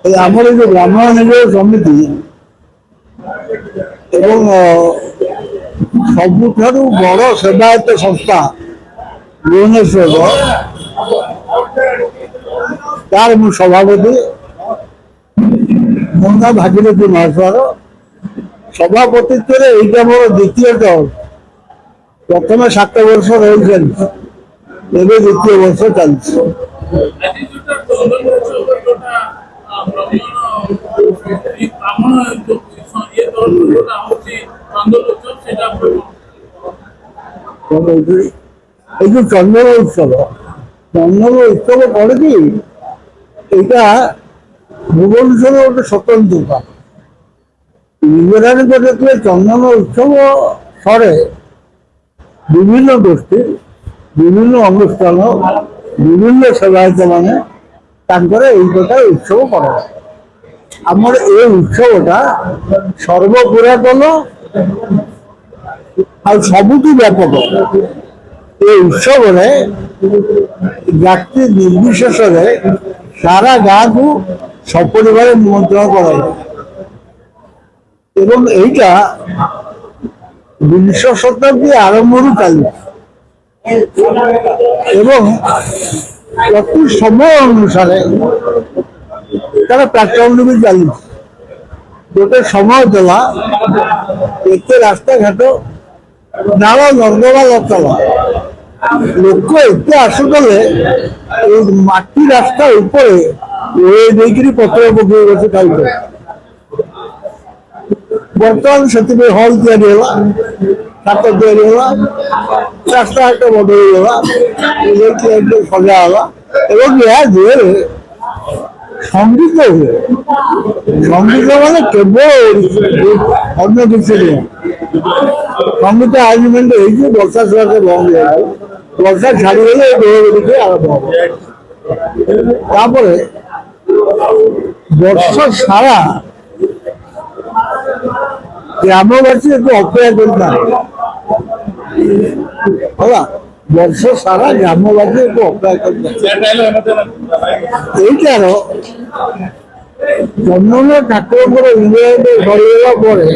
ଆମର ଏ ଯୋଉ ବ୍ରାହ୍ମଣ ନିଯୋଗ ସମିତି ଏବଂ ସବୁଠାରୁ ବଡ଼ ସେବାୟତ ସଂସ୍ଥା ଭୁବନେଶ୍ୱର ତାର ମୁଁ ସଭାପତି ମୋ ନାଁ ଭାଗୀରଥୀ ମହାସ୍ୱାର। ସଭାପତିତ୍ୱରେ ଏଇଟା ମୋର ଦ୍ୱିତୀୟ ଟର୍ମ। ପ୍ରଥମେ 7 ବର୍ଷ ରହି ଚାଲିଛି, ଏବେ ଦ୍ୱିତୀୟ ବର୍ଷ ଚାଲିଛି। এই ଯୋଉ ଚନ୍ଦନ ଉତ୍ସବ କଣ କି ଏଇଟା ଭୁବନେଶ୍ୱର ଗୋଟେ ସ୍ୱତନ୍ତ୍ରତା। ଲିଙ୍ଗରାଜଙ୍କ ଯେତେବେଳେ ଚନ୍ଦନ ଉତ୍ସବ ସରେ ବିଭିନ୍ନ ଗୋଷ୍ଠୀ ବିଭିନ୍ନ ଅନୁଷ୍ଠାନ ବିଭିନ୍ନ ସେବାୟତ ମାନେ ତାଙ୍କର ଏଇ ପ୍ରକାର ଉତ୍ସବ କରାଯାଏ। ଆମର ଏ ଉତ୍ସବଟା ସର୍ବପୁରାତନ ଆଉ ସବୁଠୁ ବ୍ୟାପକ। ଏ ଉତ୍ସବରେ ଜାତି ନିର୍ବିଶେଷରେ ସାରା ଗାଁକୁ ସପରିବାର ନିମନ୍ତ୍ରଣ କରାଯାଏ ଏବଂ ଏଇଟା ବିଂଶ ଶତାବ୍ଦୀ ଆରମ୍ଭରୁ ଚାଲିଛି ଏବଂ ପ୍ରତି ସମୟ ଅନୁସାରେ ତାର ପ୍ୟାଟର୍ନ ବି ଚାଲିଛି। ଗୋଟେ ସମୟ ଥିଲା ଏତେ ରାସ୍ତାଘାଟ ନାଳ ନର୍ଦ୍ଦମା ନଥିଲା, ଲୋକ ଏତେ ଆସୁଥିଲେ ଏଇ ମାଟି ରାସ୍ତା ଉପରେ ଓହ୍ଲେଇ ଦେଇକିରି ପତ୍ର ପକେଇ ବସି ଖାଉଥିଲେ। ବର୍ତ୍ତମାନ ସେଥିପାଇଁ ହଲ୍ ତିଆରି ହେଲା, ଛାତ ତିଆରି ହେଲା, ରାସ୍ତାଘାଟ ବଦଳିଗଲା, ସଜା ହେଲା ଏବଂ ଏହା ଦେହରେ ସଙ୍ଗୀତ ହୁଏ। ସଙ୍ଗୀତ ମାନେ କେବଳ ଅନ୍ୟ କିଛି ନୁହେଁ। ସଙ୍ଗୀତ ଆରେଞ୍ଜମେଣ୍ଟ ହେଇକି ବର୍ଷା ସକାଶେ ବନ୍ଦ ହେଇଗଲା। ବର୍ଷା ଛାଡ଼ିଗଲେ ଏ ଦୋଳ ଟିକେ ଆରମ୍ଭ ହବ। ତାପରେ ବର୍ଷ ସାରା ଗ୍ରାମବାସୀ ଏକୁ ଅପେକ୍ଷା କରିଥାନ୍ତି ହେଲା। ବର୍ଷ ସାରା ଗ୍ରାମବାସୀ ଏକୁ ଅପେକ୍ଷା କରିଥାନ୍ତି। ଏଇଟାର ଚନ୍ଦନ ଠାକୁରଙ୍କର ଇଂରେଜ ସରିଗଲା ପରେ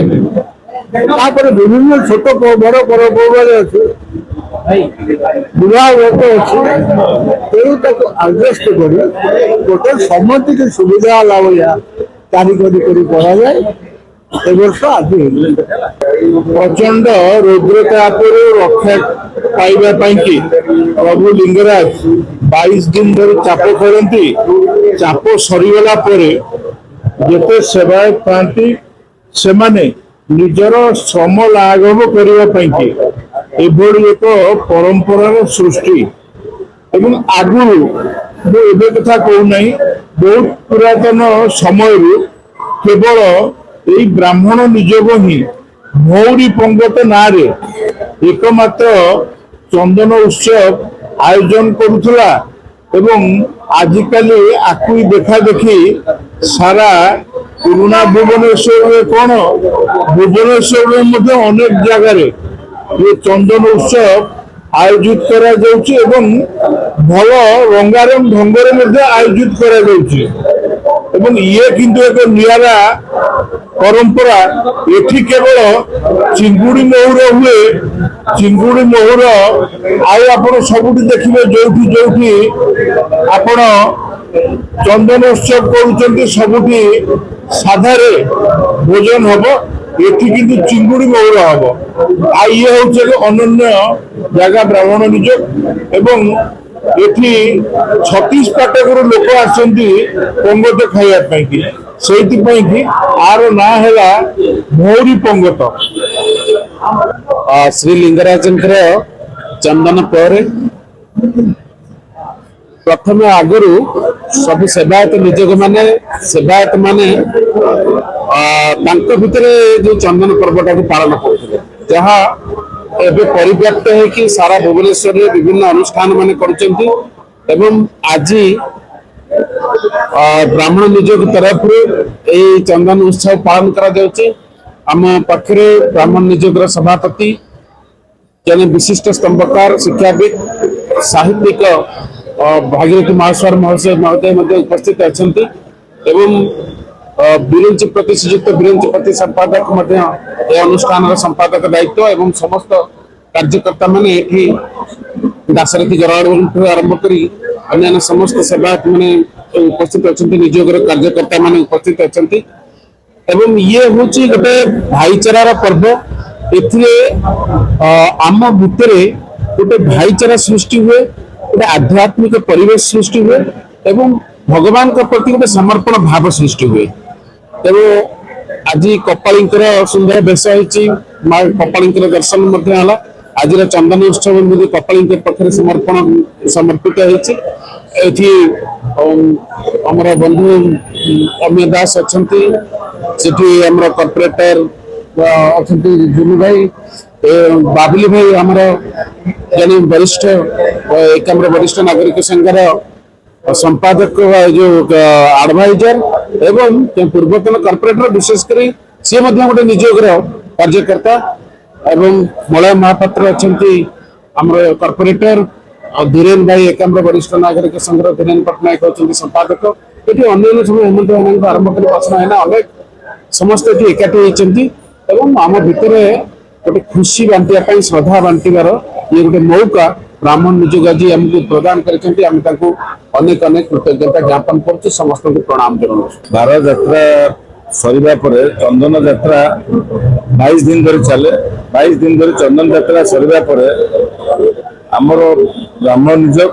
ତାପରେ ବିଭିନ୍ନ ଛୋଟ ବଡ଼ ପର୍ବପର୍ବାଣି ଅଛି, ବିବାହ ବ୍ରତ ଅଛି, ତେଣୁ ତାକୁ ଆଡଜଷ୍ଟ କରି ଗୋଟେ ସମସ୍ତିକି ସୁବିଧା ହେଲା ଭଳିଆ କାରିଗରୀ କରି କରାଯାଏ। ଏ ବର୍ଷ ଆଜି ପ୍ରଚଣ୍ଡ ରୌଦ୍ର ତାପରୁ ରକ୍ଷା ପାଇବା ପାଇଁ କି ପ୍ରଭୁ ଲିଙ୍ଗରାଜ 22 ଦିନ ଧରି ଚାପ କରନ୍ତି। ଚାପ ସରିଗଲା ପରେ ଯେତେ ସେବାୟତ ଥାନ୍ତି ସେମାନେ ନିଜର ଶ୍ରମ ଲାଘବ କରିବା ପାଇଁ କି ଏଭଳି ଏକ ପରମ୍ପରାର ସୃଷ୍ଟି ଏବଂ ଆଗରୁ ମୁଁ ଏବେ କଥା କହୁନାହିଁ, ବହୁତ ପୁରାତନ ସମୟରୁ କେବଳ ଏଇ ବ୍ରାହ୍ମଣ ନିଯୋଗ ହିଁ ଭୌରୀ ପଙ୍ଗତ ନାଁରେ एकमात्र चंदन उत्सव आयोजन करुला एवं आजिकाली आकु देखा देखी सारा पुराना भुवनेश्वर कौन भुवनेश्वर अनेक जगार ये चंदन उत्सव आयोजित करा जाउछि एवं भल रंगारंग ढंगरे मध्ये आयोजित करा जाउछि एवं ये किंतु एक नियारा परंपरा। एठी केवल चिंगुड़ी महुर हुए, चिंगुड़ी महुर आउ आपण सबुठी देखिबे जोठी जोठी आपण चंदन उत्सव करूचंती सबुठी साधारे भोजन हबो, एठी किंतु चिंगुड़ी महुर हबो। आ ये होचे अनन्य जगह ब्राह्मण निजोग एवं एठी 36 पाटकरू लोक आसंती पंगत खाइया पई की सेति पई की आर ना हैला भौरी पंगत। श्री लिंगराजंकर चंदन पर प्रथम आगु सब सेवायत निजोग माने सेवायत माने भितरे जो चंदन पर्वटा को पालन करते जहाँ एवं परिव्याप्त है कि सारा भुवनेश्वर में विभिन्न अनुष्ठान माने करुचंती एवं आज ब्राह्मण निजोग तरफ चंदन उत्सव पालन करा जाउछि। आम पाखरे ब्राह्मण निजोगर सभापति जने विशिष्ट स्तंभकार शिक्षाविद साहित्यिक भागीरथी महास्वार महोदय उपस्थित अच्छा ଏବଂ ବିରଞ୍ଚି ପ୍ରତି ଶ୍ରୀଯୁକ୍ତ ବିରଞ୍ଚି ପ୍ରତି ସମ୍ପାଦକ ମଧ୍ୟ ଏ ଅନୁଷ୍ଠାନର ସମ୍ପାଦକ ଦାୟିତ୍ୱ ଏବଂ ସମସ୍ତ କାର୍ଯ୍ୟକର୍ତ୍ତା ମାନେ ଏଠି ଦାଶରଥୀ ଗରାଡଠୁ ଆରମ୍ଭ କରି ଅନ୍ୟାନ୍ୟ ସମସ୍ତ ସେବାୟତ ମାନେ ଉପସ୍ଥିତ ଅଛନ୍ତି, ନିଯୋଗର କାର୍ଯ୍ୟକର୍ତ୍ତା ମାନେ ଉପସ୍ଥିତ ଅଛନ୍ତି ଏବଂ ଇଏ ହଉଛି ଗୋଟେ ଭାଇଚାରାର ପର୍ବ। ଏଥିରେ ଆମ ଭିତରେ ଗୋଟେ ଭାଇଚାରା ସୃଷ୍ଟି ହୁଏ, ଗୋଟେ ଆଧ୍ୟାତ୍ମିକ ପରିବେଶ ସୃଷ୍ଟି ହୁଏ ଏବଂ ଭଗବାନଙ୍କ ପ୍ରତି ଗୋଟେ ସମର୍ପଣ ଭାବ ସୃଷ୍ଟି ହୁଏ। ତେଣୁ ଆଜି କପାଳୀଙ୍କର ସୁନ୍ଦର ବେଶ ହେଇଛି, ମା କପାଳୀଙ୍କର ଦର୍ଶନ ମଧ୍ୟ ହେଲା। ଆଜିର ଚନ୍ଦନ ଉତ୍ସବ ମଧ୍ୟ କପାଳୀଙ୍କ ପାଖରେ ସମର୍ପିତ ହେଇଛି। ଏଠି ଆମର ବନ୍ଧୁ ଅମିୟ ଦାସ ଅଛନ୍ତି, ସେଠି ଆମର କର୍ପୋରେଟର ଅଛନ୍ତି ଜୁନୁ ଭାଇ, ବାବୁଲି ଭାଇ ଆମର ଜଣେ ବରିଷ୍ଠ ଏକାମ୍ର ବରିଷ୍ଠ ନାଗରିକ ସଂଘର ସମ୍ପାଦକ ଯୋଉ ଆଡଭାଇଜର ଏବଂ ପୂର୍ବତନ କର୍ପୋରେଟର, ବିଶେଷ କରି ସିଏ ମଧ୍ୟ ଗୋଟେ ନିଯୋଗର କାର୍ଯ୍ୟକର୍ତ୍ତା ଏବଂ ମଳୟ ମହାପାତ୍ର ଅଛନ୍ତି ଆମର କର୍ପୋରେଟର, ଆଉ ଧୀରେନ ଭାଇ ଏକାମ୍ର ବରିଷ୍ଠ ନାଗରିକ ସଂଘର ଧୀରେନ ପଟ୍ଟନାୟକ ଅଛନ୍ତି ସମ୍ପାଦକ। ଏଠି ଅନ୍ୟାନ୍ୟ ସବୁ ହେମନ୍ତ ଭାଇଙ୍କୁ ଆରମ୍ଭ କରି ପ୍ରଶ୍ନ ହେଇନା ଅନେକ ସମସ୍ତେ ଏଠି ଏକାଠି ହେଇଛନ୍ତି ଏବଂ ଆମ ଭିତରେ ଗୋଟେ ଖୁସି ବାଣ୍ଟିବା ପାଇଁ, ଶ୍ରଦ୍ଧା ବାଣ୍ଟିବାର ଇଏ ଗୋଟେ ମୌକା ବ୍ରାହ୍ମଣ ନିଯୋଗ ଆଜି ଆମକୁ ପ୍ରଦାନ କରିଛନ୍ତି। ଆମେ ତାଙ୍କୁ ଅନେକ ଅନେକ କୃତଜ୍ଞତା ଜ୍ଞାପନ କରୁଛୁ, ସମସ୍ତଙ୍କୁ ପ୍ରଣାମ ଜଣାଉଛୁ। ବାର ଯାତ୍ରା ସରିବା ପରେ ଚନ୍ଦନ ଯାତ୍ରା 22 ଦିନ ଧରି ଚାଲେ। 22 ଦିନ ଧରି ଚନ୍ଦନ ଯାତ୍ରା ସରିବା ପରେ ଆମର ବ୍ରାହ୍ମଣ ନିଯୋଗ,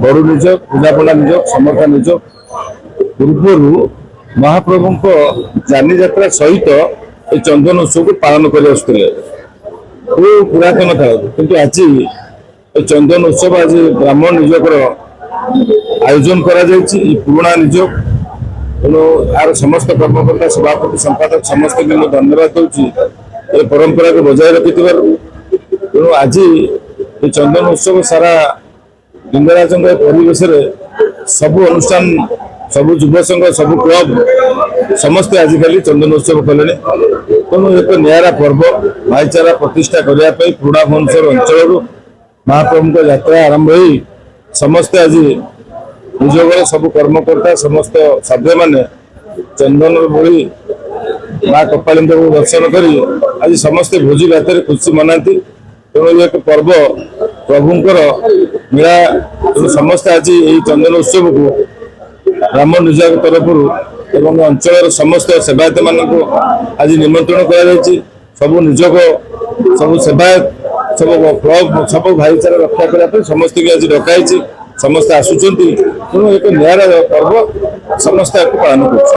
ବଡୁ ନିଯୋଗ, ପୂଜାପଣ୍ଡା ନିଯୋଗ, ସମର୍ଥା ନିଯୋଗ ପୂର୍ବରୁ ମହାପ୍ରଭୁଙ୍କ ଯାନି ଯାତ୍ରା ସହିତ এই ଚନ୍ଦନ ଉତ୍ସବକୁ ପାଳନ କରି ଆସୁଥିଲେ ପୁରାତନ କାଳରୁ। କିନ୍ତୁ ଆଜି এই ଚନ୍ଦନ ଉତ୍ସବ ଆଜି ବ୍ରାହ୍ମଣ ନିଯୋଗର ଆୟୋଜନ କରାଯାଇଛି। এই ପୁରୁଣା ନିଯୋଗ, ତେଣୁ ଏହାର ସମସ୍ତ କର୍ମକର୍ତ୍ତା, ସଭାପତି, ସମ୍ପାଦକ ସମସ୍ତଙ୍କୁ ମୁଁ ଧନ୍ୟବାଦ ଦେଉଛି ଏ ପରମ୍ପରାକୁ ବଜାୟ ରଖିଥିବାରୁ। ତେଣୁ ଆଜି এই ଚନ୍ଦନ ଉତ୍ସବ ସାରା ଲିଙ୍ଗରାଜଙ୍କ ପରିବେଶରେ ସବୁ ଅନୁଷ୍ଠାନ, ସବୁ ଯୁବ ସଂଘ, ସବୁ କ୍ଲବ ସମସ୍ତେ ଆଜିକାଲି ଚନ୍ଦନ ଉତ୍ସବ କଲେଣି। ତେଣୁ ଏକ ନିଆରା ପର୍ବ, ଭାଇଚାରା ପ୍ରତିଷ୍ଠା କରିବା ପାଇଁ ପୁରୁଣା ଭୁବନେଶ୍ୱର ଅଞ୍ଚଳରୁ ମହାପ୍ରଭୁଙ୍କ ଯାତ୍ରା ଆରମ୍ଭ ହୋଇ ସମସ୍ତେ ଆଜି ନିଯୋଗର ସବୁ କର୍ମକର୍ତ୍ତା, ସମସ୍ତ ସଭ୍ୟମାନେ ଚନ୍ଦନ ଭଳି ମା କପାଳୀଙ୍କୁ ଦର୍ଶନ କରି ଆଜି ସମସ୍ତେ ଭୋଜି ଭାତରେ ଖୁସି ମନାନ୍ତି। ତେଣୁ ଏକ ପର୍ବ ପ୍ରଭୁଙ୍କର ମେଳା। ତେଣୁ ସମସ୍ତେ ଆଜି ଏହି ଚନ୍ଦନ ଉତ୍ସବକୁ ବ୍ରାହ୍ମଣ ନିଯୋଗ ତରଫରୁ ଏବଂ ଅଞ୍ଚଳର ସମସ୍ତ ସେବାୟତ ମାନଙ୍କୁ ଆଜି ନିମନ୍ତ୍ରଣ କରାଯାଇଛି। ସବୁ ନିଯୋଗ, ସବୁ ସେବାୟତ, ସବୁ କ୍ଲବ, ସବୁ ଭାଇଚାରା ରକ୍ଷା କରିବା ପାଇଁ ସମସ୍ତଙ୍କୁ ଆଜି ଡକାଇଛି। ସମସ୍ତେ ଆସୁଛନ୍ତି। ତେଣୁ ଏକ ନିଆରା ପର୍ବ, ସମସ୍ତେ ଏହାକୁ ପାଳନ କରୁଛନ୍ତି।